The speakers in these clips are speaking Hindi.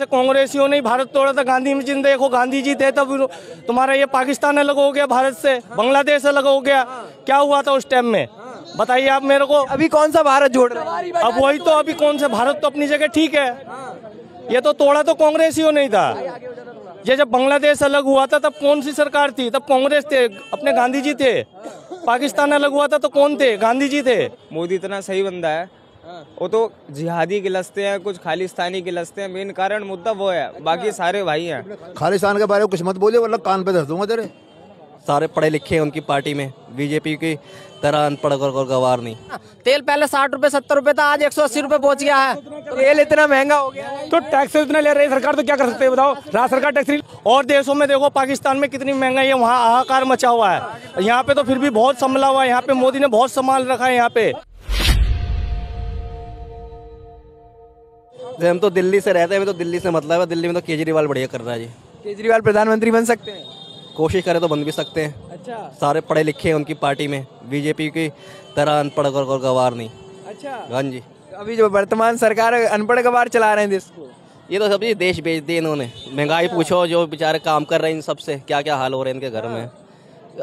कांग्रेसियों ने भारत तोड़ा था, गांधी में जिंदे देखो, गांधी जी थे तब तुम्हारा ये पाकिस्तान अलग हो गया भारत से, बांग्लादेश अलग हो गया, क्या हुआ था उस टाइम में बताइए आप मेरे को। अभी कौन सा भारत जोड़ रहा है? अब वही तो, अभी कौन सा भारत तो अपनी जगह ठीक है, ये तो तोड़ा तो कांग्रेसियों नहीं था। ये जब बांग्लादेश अलग हुआ था तब कौन सी सरकार थी, तब कांग्रेस थे, अपने गांधी जी थे। पाकिस्तान अलग हुआ था तो कौन थे, गांधी जी थे। मोदी इतना सही बंदा है, वो तो जिहादी गिलस्ते हैं, कुछ खालिस्तानी गिलस्ते हैं, मेन कारण मुद्दा वो है, बाकी सारे भाई हैं। खालिस्तान के बारे में कुछ मत बोले वरना कान पे धर दूंगा तेरे। सारे पढ़े लिखे हैं उनकी पार्टी में, बीजेपी की तरह अनपढ़ और गवार नहीं। तेल पहले 60 रुपए 70 रुपए था, आज 180 रुपए पहुंच गया है। तेल इतना महंगा हो गया है तो टैक्स इतना ले रही है सरकार, तो क्या कर सकते हैं बताओ। राज्य सरकार टैक्स, और देशों में देखो, पाकिस्तान में कितनी महंगाई है, वहाँ हाहाकार मचा हुआ है। यहाँ पे तो फिर भी बहुत संभला हुआ है, यहाँ पे मोदी ने बहुत संभाल रखा है। यहाँ पे हम तो दिल्ली से रहते हैं, हमें तो दिल्ली से मतलब है, दिल्ली में तो केजरीवाल बढ़िया कर रहा है जी। केजरीवाल प्रधानमंत्री बन सकते हैं? कोशिश करें तो बन भी सकते हैं। अच्छा, सारे पढ़े लिखे हैं उनकी पार्टी में, बीजेपी की तरह अनपढ़ और गवार नहीं। अच्छा, हाँ जी। अभी जो वर्तमान सरकार अनपढ़ गवार चला रहे हैं देश को, ये तो सब ये देश बेच दिए इन्होंने। महंगाई पूछो, जो बेचारे काम कर रहे हैं इन सबसे क्या क्या हाल हो रहे हैं इनके घर में।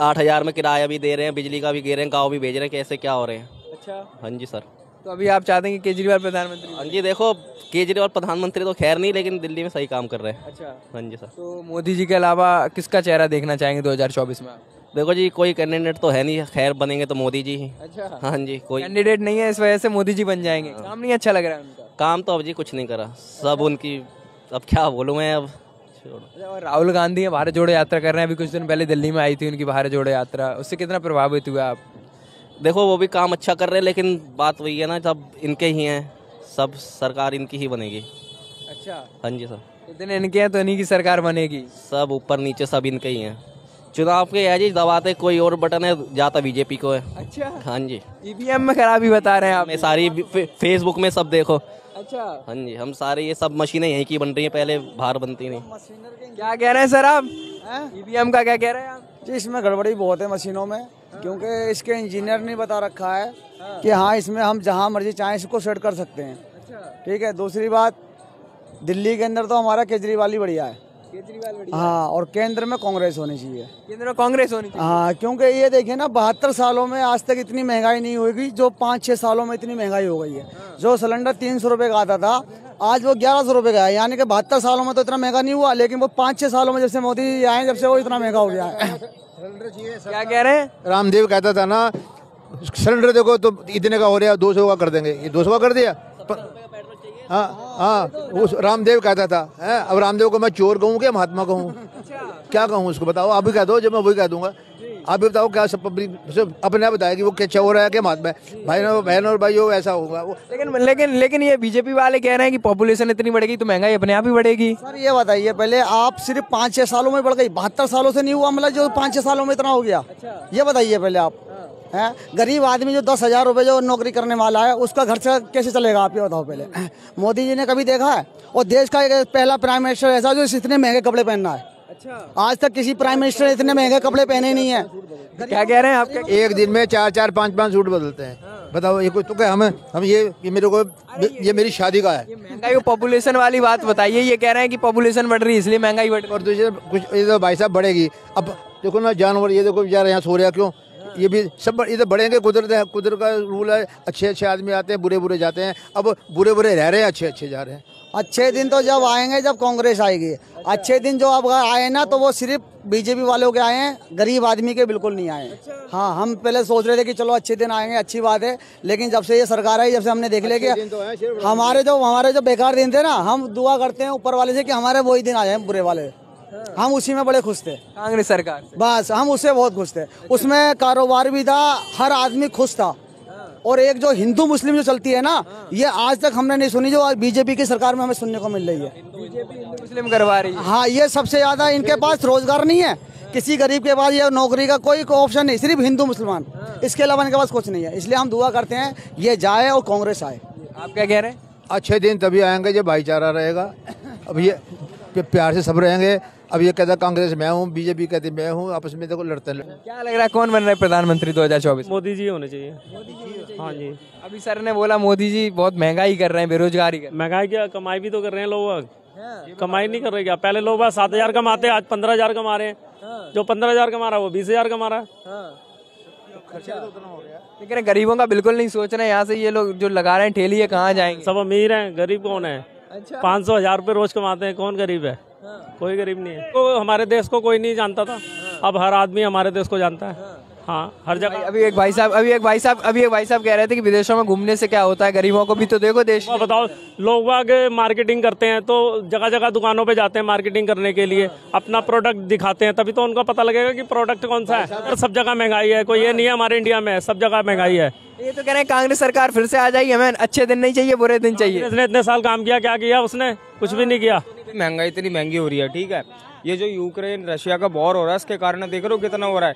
8,000 में किराया भी दे रहे हैं, बिजली का भी दे रहे हैं, गाँव भी भेज रहे हैं, कैसे क्या हो रहे हैं। अच्छा, हाँ जी सर। तो अभी आप चाहते हैं कि केजरीवाल प्रधानमंत्री? हाँ जी, देखो केजरीवाल प्रधानमंत्री तो खैर नहीं, लेकिन दिल्ली में सही काम कर रहे हैं। अच्छा, हाँ जी सर। तो मोदी जी के अलावा किसका चेहरा देखना चाहेंगे 2024 में? देखो जी, कोई कैंडिडेट तो है नहीं, खैर बनेंगे तो मोदी जी ही। अच्छा, हाँ जी, कोई कैंडिडेट नहीं है, इस वजह से मोदी जी बन जाएंगे। काम नहीं अच्छा लग रहा है उनका? काम तो अब जी कुछ नहीं करा, सब उनकी, अब क्या बोलूँ मैं, अब छोड़ो। और राहुल गांधी है, भारत जोड़ो यात्रा कर रहे हैं, अभी कुछ दिन पहले दिल्ली में आई थी उनकी भारत जोड़ो यात्रा, उससे कितना प्रभावित हुआ आप? देखो वो भी काम अच्छा कर रहे हैं, लेकिन बात वही है ना, सब इनके ही हैं, सब सरकार इनकी ही बनेगी। अच्छा, हाँ जी सर। इतने इनके हैं तो इन्हीं की सरकार बनेगी? सब ऊपर नीचे सब इनके ही हैं। चुनाव के है जी, दबाते कोई और बटन है, जाता बीजेपी को है। अच्छा, हाँ जी। ईवीएम में खराबी बता रहे हैं आप? मैं सारी फेसबुक में सब देखो। अच्छा, हाँ जी, हम सारे ये सब मशीनें यहीं की बन रही हैं, पहले बाहर बनती नहीं। क्या कह रहे हैं सर आप? ईवीएम का क्या कह रहे हैं आप? जी, इसमें गड़बड़ी बहुत है मशीनों में, क्योंकि इसके इंजीनियर ने बता रखा है कि हाँ इसमें हम जहाँ मर्जी चाहें इसको सेट कर सकते हैं। ठीक है, दूसरी बात, दिल्ली के अंदर तो हमारा केजरीवाल ही बढ़िया है। केजरीवाल बढ़िया? हाँ, और केंद्र में कांग्रेस होनी चाहिए। केंद्र में कांग्रेस होनी चाहिए? हाँ, क्योंकि ये देखिए ना, 72 सालों में आज तक इतनी महंगाई नहीं हुई जो 5-6 सालों में इतनी महंगाई हो गई है। जो सिलेंडर 300 रुपए का आता था, आज वो 1100 रुपए का है, यानी कि 72 सालों में तो इतना महंगा नहीं हुआ, लेकिन वो 5-6 सालों में जब से मोदी आए, जब से वो इतना महंगा हो गया है। क्या कह रहे हैं? रामदेव कहता था ना, सिलेंडर देखो तो इतने का हो रहा है, 200 का कर देंगे, ये 200 का कर दिया। हाँ हाँ, वो रामदेव कहता था है। अब रामदेव को मैं चोर कहूँ क्या महात्मा कहूँ, क्या कहूँ उसको बताओ, आप भी कह दो, जब मैं वही कह दूंगा। आप भी बताओ क्या, सब पब्लिक अपने आप बताएगी वो क्या चोर है क्या महात्मा है। भाई बहन और भाई, ऐसा होगा वो। लेकिन ये बीजेपी वाले कह रहे हैं कि पॉपुलेशन इतनी बढ़ेगी तो महंगाई अपने आप ही बढ़ेगी। सर ये बताइए पहले, आप सिर्फ 5-6 सालों में बढ़ गई, 72 सालों से नहीं हुआ, मतलब जो 5-6 सालों में इतना हो गया। ये बताइए पहले आप, है गरीब आदमी जो 10,000 रुपए जो नौकरी करने वाला है, उसका घर से कैसे चलेगा, आप ये बताओ पहले। मोदी जी ने कभी देखा है? और देश का एक पहला प्राइम मिनिस्टर ऐसा जो इतने महंगे कपड़े पहनना है। अच्छा, आज तक किसी प्राइम मिनिस्टर ने इतने महंगे कपड़े पहने नहीं है। क्या कह रहे हैं आप? एक दिन में 4-4 5-5 सूट बदलते हैं। बताओ ये कोई तो क्या, हम ये मेरे को, ये मेरी शादी का है। महंगाई पॉपुलेशन वाली बात बताइए। ये कह रहे हैं कि पॉपुलेशन बढ़ रही है इसलिए महंगाई बढ़ रही है। और दूसरे कुछ ये तो भाई साहब बढ़ेगी। अब देखो ना जानवर, ये देखो बेचारा यहाँ सो रहा, क्यों? ये भी सब इधर बढ़ेंगे, कुदरत है, कुदरत का रूल है। अच्छे आदमी आते हैं, बुरे जाते हैं। अब बुरे रह रहे हैं, अच्छे जा रहे हैं। अच्छे दिन तो जब आएंगे जब कांग्रेस आएगी। अच्छे दिन जो अब आए ना, तो वो सिर्फ बीजेपी वालों के आए हैं, गरीब आदमी के बिल्कुल नहीं आए। हाँ, हम पहले सोच रहे थे कि चलो अच्छे दिन आएंगे, अच्छी बात है, लेकिन जब से ये सरकार आई, जब से हमने देख लिया कि हमारे जो बेकार दिन थे ना, हम दुआ करते हैं ऊपर वाले से कि हमारे वही दिन आ जाए बुरे वाले। हम उसी में बड़े खुश थे, कांग्रेस सरकार। बस हम उससे बहुत खुश थे। उसमें कारोबार भी था, हर आदमी खुश था। और एक जो हिंदू मुस्लिम जो चलती है ना, ये आज तक हमने नहीं सुनी, जो आज बीजेपी की सरकार में हमें सुनने को मिल रही है। बीजेपी हिंदू मुस्लिम करवा रही है। हाँ, ये सबसे ज्यादा। इनके पास रोजगार नहीं है, किसी गरीब के पास ये नौकरी का कोई ऑप्शन नहीं, सिर्फ हिंदू मुसलमान, इसके अलावा इनके पास कुछ नहीं है। इसलिए हम दुआ करते हैं ये जाए और कांग्रेस आए। आप क्या कह रहे हैं? अच्छे दिन तभी आएंगे जब भाईचारा रहेगा। अब ये प्यार से सब रहेंगे। अब ये कहता कांग्रेस मैं हूँ, बीजेपी कहती मैं हूँ, आपस में देखो लड़ते हैं। क्या लग रहा है कौन बन रहा है प्रधानमंत्री 2024? मोदी जी होने चाहिए। हाँ जी। अभी सर ने बोला मोदी जी बहुत महंगाई कर रहे हैं, बेरोजगारी कर। महंगाई क्या, कमाई भी तो कर रहे हैं लोग। कमाई नहीं कर रहे क्या? पहले लोग 7,000 कमाते, आज 15,000 कमा रहे हैं। जो 15,000 कमा रहा है वो 20,000 कमा रहा है। लेकिन गरीबों का बिल्कुल नहीं सोच रहे। यहाँ से ये लोग जो लगा रहे हैं ठेली, ये कहाँ जाएंगे? सब अमीर हैं, गरीब कौन है? 500-1000 रुपए रोज कमाते हैं, कौन गरीब है? कोई गरीब नहीं है। तो हमारे देश को कोई नहीं जानता था, अब हर आदमी हमारे देश को जानता है। हाँ, हर जगह। अभी एक भाई साहब कह रहे थे कि विदेशों में घूमने से क्या होता है, गरीबों को भी तो देखो देश में। बताओ, लोग बाग मार्केटिंग करते हैं तो जगह जगह दुकानों पे जाते हैं मार्केटिंग करने के लिए, अपना प्रोडक्ट दिखाते हैं, तभी तो उनको पता लगेगा कि प्रोडक्ट कौन सा है। और सब जगह महंगाई है, कोई ये नहीं है हमारे इंडिया में सब जगह महंगाई है। ये तो कह रहे हैं कांग्रेस सरकार फिर से आ जाएगी, हमें अच्छे दिन नहीं चाहिए, बुरे दिन चाहिए। इसने इतने साल काम किया, क्या किया उसने? कुछ भी नहीं किया। महंगाई इतनी महंगी हो रही है, ठीक है। ये जो यूक्रेन रशिया का वॉर हो रहा है, इसके कारण देख रहे हो कितना हो रहा है।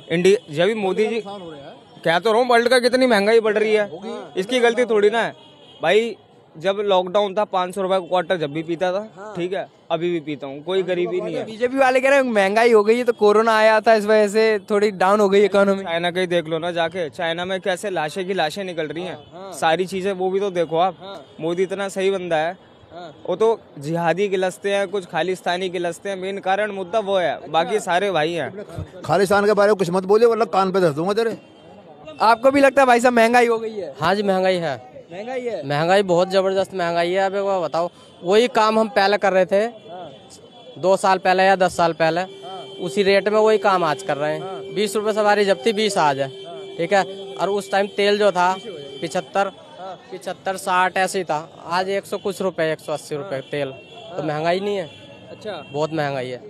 इंडिया जब भी मोदी जी क्या तो रहा हूँ, वर्ल्ड का कितनी महंगाई बढ़ रही है, इसकी गलती थोड़ी ना है भाई। जब लॉकडाउन था 500 रुपए क्वार्टर जब भी पीता था, ठीक है, अभी भी पीता हूँ, कोई गरीबी नहीं है। बीजेपी वाले कह रहे हैं महंगाई हो गई है, तो कोरोना आया था इस वजह से थोड़ी डाउन हो गई इकोनॉमी। चाइना का ही देख लो ना जाके, चाइना में कैसे लाशें की लाशें निकल रही हैं, सारी चीजें वो भी तो देखो आप। मोदी इतना सही बंदा है, वो तो जिहादी गिलस्ते हैं, कुछ खालिस्तानी गिलस्ते हैं, मेन कारण मुद्दा वो है, बाकी सारे भाई हैं। खालिस्तान के बारे में कुछ मत बोलिए वरना कान पे धर दूंगा तेरे। आपको भी लगता है भाई साहब महंगाई हो गई है? हाँ जी, महंगाई है। महंगाई बहुत जबरदस्त महंगाई है। अब वो बताओ, वही काम हम पहले कर रहे थे 2 साल पहले या 10 साल पहले, उसी रेट में वही काम आज कर रहे हैं। 20 रुपए सवारी जब थी 20 आज है, ठीक है। और उस टाइम तेल जो था 75-60 ऐसे ही था, आज 100 कुछ रुपए, 180 रुपए तेल। तो महंगाई नहीं है? अच्छा, बहुत महंगाई है।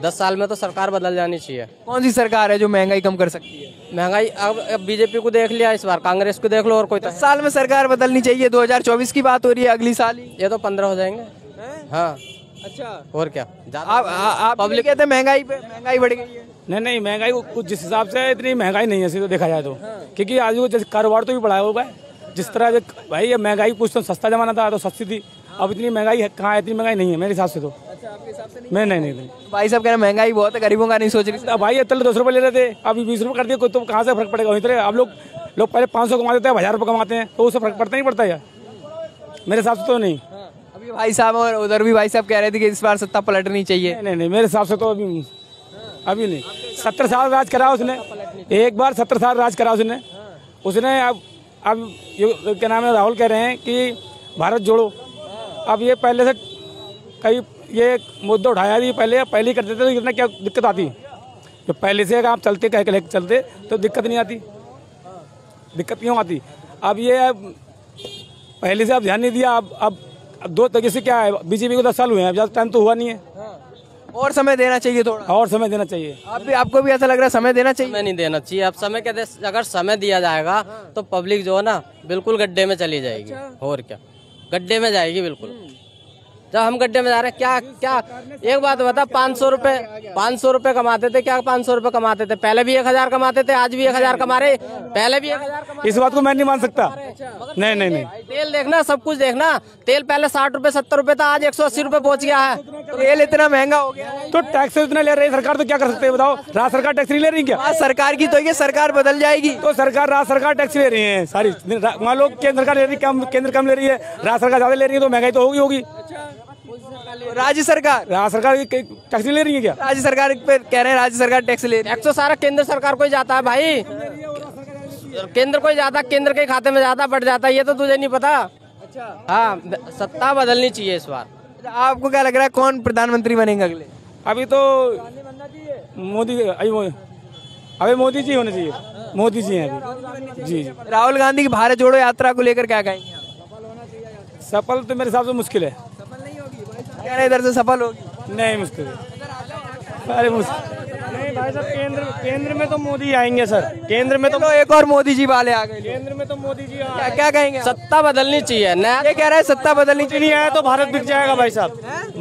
10 साल में तो सरकार बदल जानी चाहिए। कौन सी सरकार है जो महंगाई कम कर सकती है? महंगाई अब बीजेपी को देख लिया, इस बार कांग्रेस को देख लो, और कोई 10 साल में सरकार बदलनी चाहिए। 2024 की बात हो रही है, अगली साल ही। ये तो 15 हो जाएंगे। हाँ, अच्छा, और क्या? आप पब्लिक कहते हैं महंगाई बढ़ गई है। नहीं, महंगाई कुछ जिस हिसाब से इतनी महंगाई नहीं है तो देखा जाए तो, क्योंकि आज वो जैसे कारोबार तो भी बढ़ाया होगा। जिस तरह भाई ये महंगाई कुछ तो सस्ता जमाना था तो सस्ती थी, अब इतनी महंगाई है कहाँ है? इतनी महंगाई नहीं है मेरे हिसाब से तो। अच्छा, आपके हिसाब से मैं नहीं। भाई साहब कह रहे हैं महंगाई बहुत है, गरीबों का नहीं सोच रही। भाई ये 200 रुपए ले रहे थे, अभी 20 रुपए कर दिए, तो कहाँ से फर्क पड़ेगा? वही तरह अब लोग पहले 500 कमाते थे, 1000 रुपए कमाते हैं, तो उससे फर्क पड़ता नहीं पड़ता यार, मेरे हिसाब से तो नहीं। अभी भाई साहब और उधर भी भाई साहब कह रहे थे कि इस बार सत्ता पलटनी चाहिए। नहीं, मेरे हिसाब से तो अभी नहीं। 70 साल राज करा उसने, एक बार 70 साल राज करा उसने। अब ये क्या नाम है, राहुल कह रहे हैं कि भारत जोड़ो। अब ये पहले से कई ये मुद्दा उठाया थी, पहले ही करते थे तो इतना क्या दिक्कत आती? जो पहले से आप चलते चलते तो दिक्कत नहीं आती। दिक्कत क्यों आती? अब ये पहले से आप ध्यान नहीं दिया। अब 2 तरीके से क्या है, बीजेपी को 10 साल हुए हैं, अब ज़्यादा टाइम तो हुआ नहीं है। और समय देना चाहिए, थोड़ा और समय देना चाहिए। आपको भी ऐसा लग रहा है समय देना चाहिए? समय नहीं देना चाहिए। अब समय के अगर समय दिया जाएगा तो पब्लिक जो है ना बिल्कुल गड्ढे में चली जाएगी। और क्या, गड्ढे में जाएगी बिल्कुल। जब हम गड्ढे में जा रहे हैं, क्या एक बात बता, 500 रुपए कमाते थे, क्या 500 रुपए कमाते थे? पहले भी 1000 कमाते थे, आज भी 1000 कमा रहे, पहले भी 1000 कमा। इस बात को मैं नहीं मान सकता। नहीं। तेल देखना, सब कुछ देखना। तेल पहले 60 रुपए 70 रुपए था, आज 180 रुपए पहुंच गया है। तेल इतना महंगा हो गया तो टैक्स इतना ले रही है सरकार, तो क्या कर सकते हैं बताओ? राज्य सरकार टैक्स नहीं ले रही क्या? सरकार की तो ये सरकार बदल जाएगी तो राज्य सरकार टैक्स ले रही है सारी। मान लो केंद्र सरकार ले रही है, केंद्र कम ले रही है, राज्य सरकार ज्यादा ले रही है, तो महंगाई तो होगी। राज्य सरकार टैक्स नहीं ले रही है क्या? राज्य सरकार पे कह रहे हैं राज्य सरकार टैक्स ले रही है। टैक्स तो सारा केंद्र सरकार को ही जाता है भाई, केंद्र को ही जाता, केंद्र के खाते में ज्यादा बढ़ जाता है। ये तो तुझे नहीं पता? अच्छा, हाँ, सत्ता बदलनी चाहिए इस बार। आपको क्या लग रहा है कौन प्रधानमंत्री बनेंगे अगले? अभी तो मोदी, अभी मोदी जी होने चाहिए। मोदी जी हैं अभी। जी। राहुल गांधी की भारत जोड़ो यात्रा को लेकर क्या कहेंगे? सफल तो मेरे हिसाब से मुश्किल है। कह रहे इधर से सफल होगी? नहीं, मुश्किल है। अरे मुश्किल नहीं भाई साहब, केंद्र में तो मोदी आएंगे सर। केंद्र में तो एक और मोदी जी वाले आ गए। केंद्र में तो मोदी जी क्या कहेंगे? सत्ता बदलनी चाहिए। नया ये कह रहा है सत्ता बदलनी चाहिए। नहीं आया तो भारत बिक जाएगा भाई साहब,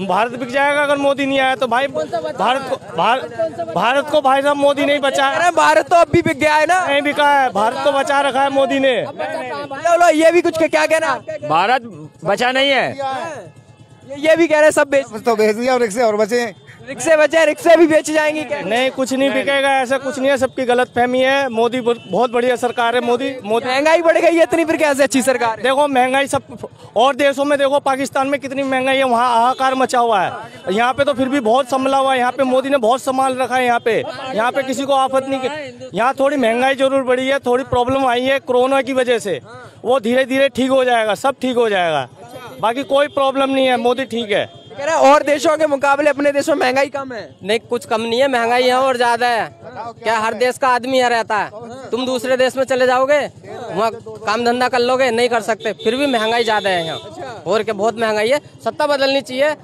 भारत बिक जाएगा अगर मोदी नहीं आया तो। भाई भारत को भाई साहब मोदी नहीं बचाया। भारत तो अब भी बिक गया है ना? नहीं बिका है, भारत तो बचा रखा है मोदी ने। लो ये भी कुछ क्या कहना? भारत बचा नहीं है, ये भी कह रहे हैं सब तो भेज दिया और एक से और बचे। रिक्शे बचे, रिक्शे भी बेच जाएंगे क्या? नहीं, कुछ नहीं बिकेगा, ऐसा कुछ नहीं है, सबकी गलत फहमी है। मोदी बहुत बढ़िया सरकार है। मोदी महंगाई बढ़ गई है इतनी, फिर कैसे अच्छी सरकार है? देखो महंगाई सब और देशों में देखो, पाकिस्तान में कितनी महंगाई है, वहाँ हाहाकार मचा हुआ है। यहाँ पे तो फिर भी बहुत संभला हुआ है। यहाँ पे मोदी ने बहुत संभाल रखा है। यहाँ पे किसी को आफत नहीं की। यहाँ थोड़ी महंगाई जरूर बढ़ी है, थोड़ी प्रॉब्लम आई है कोरोना की वजह से, वो धीरे धीरे ठीक हो जाएगा, सब ठीक हो जाएगा। बाकी कोई प्रॉब्लम नहीं है, मोदी ठीक है। कह रहे हैं और देशों के मुकाबले अपने देश में महंगाई कम है। नहीं, कुछ कम नहीं है, महंगाई यहाँ और ज्यादा है। क्या हर देश का आदमी यहाँ रहता है? तुम दूसरे देश में चले जाओगे, वहाँ काम धंधा कर लोगे, नहीं कर सकते, फिर भी महंगाई ज्यादा है यहाँ। और क्या, बहुत महंगाई है। सत्ता बदलनी चाहिए,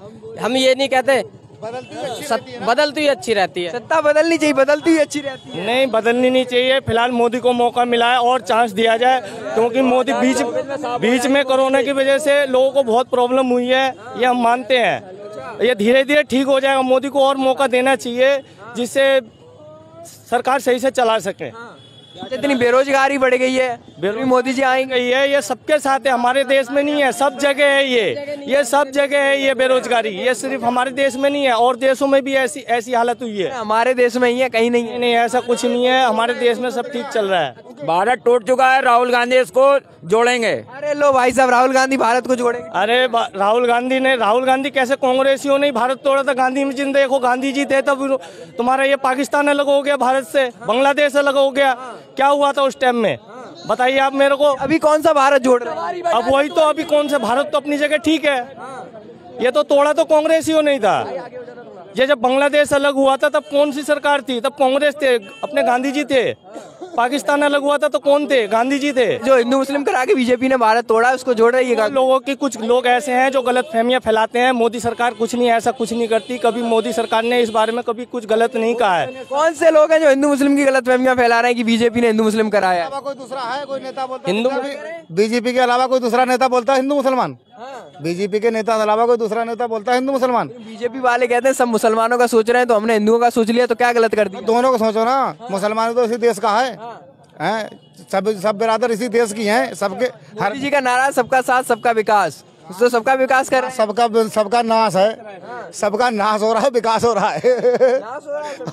हम ये नहीं कहते, बदलती हुई अच्छी रहती है। सत्ता बदलनी चाहिए, बदलती हुई अच्छी रहती है। नहीं, बदलनी नहीं चाहिए। फिलहाल मोदी को मौका मिला है और चांस दिया जाए, क्योंकि मोदी बीच में कोरोना की वजह से लोगों को बहुत प्रॉब्लम हुई है, ये हम मानते हैं। ये धीरे धीरे ठीक हो जाएगा। मोदी को और मौका देना चाहिए, जिससे सरकार सही से चला सके। इतनी बेरोजगारी बढ़ गई है, फिर मोदी जी आएंगे। ये सबके साथ है, हमारे देश में नहीं है, सब जगह है। ये सब जगह है ये बेरोजगारी। ये सिर्फ हमारे देश में नहीं है, और देशों में भी ऐसी हालत हुई है। हमारे देश में ही है, कहीं नहीं है। नहीं, ऐसा कुछ नहीं है, हमारे देश में सब ठीक चल रहा है। भारत टूट चुका है, राहुल गांधी इसको जोड़ेंगे। अरे लो भाई साहब, राहुल गांधी भारत को जोड़ेंगे। अरे राहुल गांधी कैसे कांग्रेसियों ने भारत तोड़ा था? गांधी में जिंदा देखो, गांधी जी थे तब तुम्हारा ये पाकिस्तान अलग हो गया भारत से, बांग्लादेश अलग हो गया। क्या हुआ था उस टाइम में, बताइए आप मेरे को। अभी कौन सा भारत जोड़ रहा है? अब वही तो, अभी कौन सा भारत तो अपनी जगह ठीक है। ये तो तोड़ा तो कांग्रेसियों नहीं था। ये जब बांग्लादेश अलग हुआ था तब कौन सी सरकार थी? तब कांग्रेस थे, अपने गांधी जी थे। पाकिस्तान अलग हुआ था तो कौन थे? गांधी जी थे। जो हिंदू मुस्लिम करा के बीजेपी ने भारत तोड़ा, उसको जोड़ रही है। लोगों की कुछ लोग ऐसे हैं जो गलत फहमियां फैलाते हैं। मोदी सरकार कुछ नहीं, ऐसा कुछ नहीं करती। कभी मोदी सरकार ने इस बारे में कभी कुछ गलत नहीं कहा है। कौन से लोग हैं जो हिंदू मुस्लिम की गलत फहमियां फैला रहे हैं कि बीजेपी ने हिंदू मुस्लिम कराया है? कोई दूसरा है, कोई नेता बोलता हिंदू बीजेपी के अलावा कोई दूसरा नेता बोलता है हिंदू मुसलमान? बीजेपी के नेता के अलावा कोई दूसरा नेता बोलता है हिंदू मुसलमान? बीजेपी वाले कहते हैं सब मुसलमानों का सोच रहे हैं, तो हमने हिंदुओं का सोच लिया, तो क्या गलत कर दिया? दोनों को सोचो ना, मुसलमान तो इसी देश का है, सब बिरादर इसी देश की हैं। सबके हर मोदी जी का नारा सबका साथ सबका विकास, तो सबका विकास कर, सबका नाश है, सबका नाश हो रहा है, विकास हो रहा है।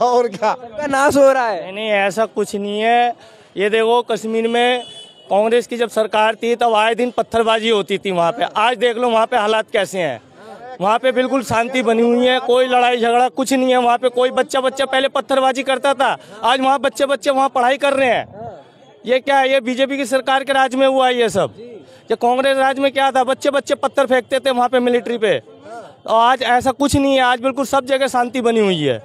और क्या, सबका नाश हो रहा है। नहीं, ऐसा कुछ नहीं है। ये देखो, कश्मीर में कांग्रेस की जब सरकार थी तब आए दिन पत्थरबाजी होती थी वहाँ पे। आज देख लो वहाँ पे हालात कैसे हैं। वहाँ पे बिल्कुल शांति बनी हुई है, कोई लड़ाई झगड़ा कुछ नहीं है। वहाँ पे कोई बच्चा पहले पत्थरबाजी करता था, आज वहाँ बच्चे वहाँ पढ़ाई कर रहे हैं। ये क्या है? ये बीजेपी की सरकार के राज में हुआ है ये सब। ये कांग्रेस राज में क्या था? बच्चे पत्थर फेंकते थे वहाँ पे मिलिट्री पे। और आज ऐसा कुछ नहीं है, आज बिल्कुल सब जगह शांति बनी हुई है।